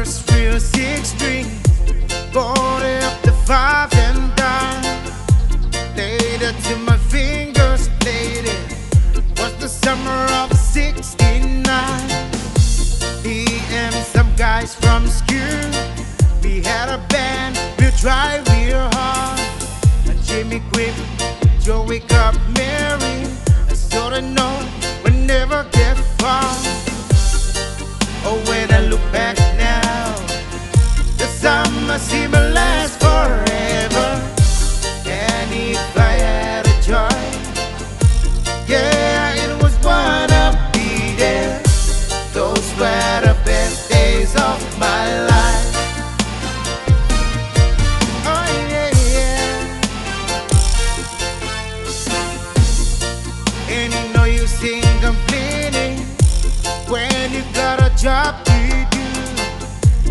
first real 6-string, bought it up the 5 and dime. Laid it to my fingers, played it. Was the summer of '69. Me and some guys from school, we had a band, we try real hard. And Jimmy Quick, Joey got married. I sorta know we never get far. Oh, when I look back now, the summer seemed to last forever. And if I had a choice, yeah, it was wanna be there. Those were the best days of my life. Oh yeah, yeah. And you know you sing complaining when you got a job to do.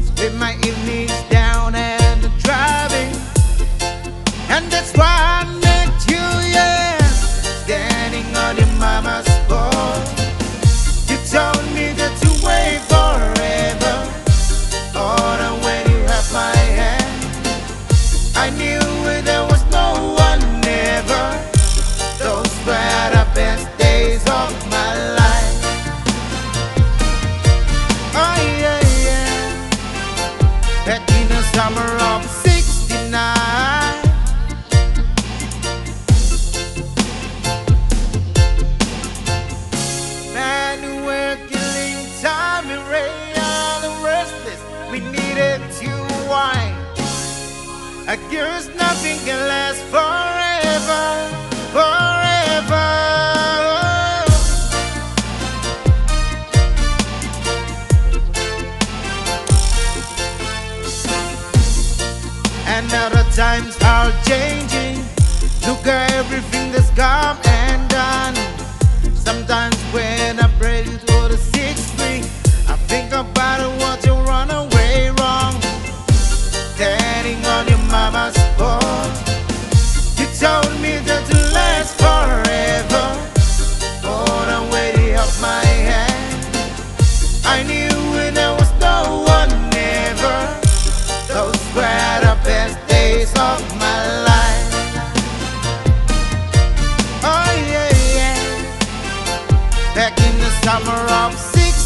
Spend my evenings down and driving, and that's why I met you, yeah. Standing on your mama's porch, you told me that you wait forever. Oh, and when you held my hand, I knew there was no one ever. Those were the best days of my life. Oh yeah, yeah. Back in the summer of '69. Man, we were killing time and rain, all the restless. We needed to wine. I guess nothing can last forever, forever. And now the times are changing. Look at everything that's come and done. Sometimes when I pray to the 6-string, I think about it, what you run away wrong. Standing on your mama's porch, you told me that to last forever. Oh, the way you held my hand, I knew there was no one ever. Those were the best days of my life. Oh yeah, yeah. Back in the summer of '69.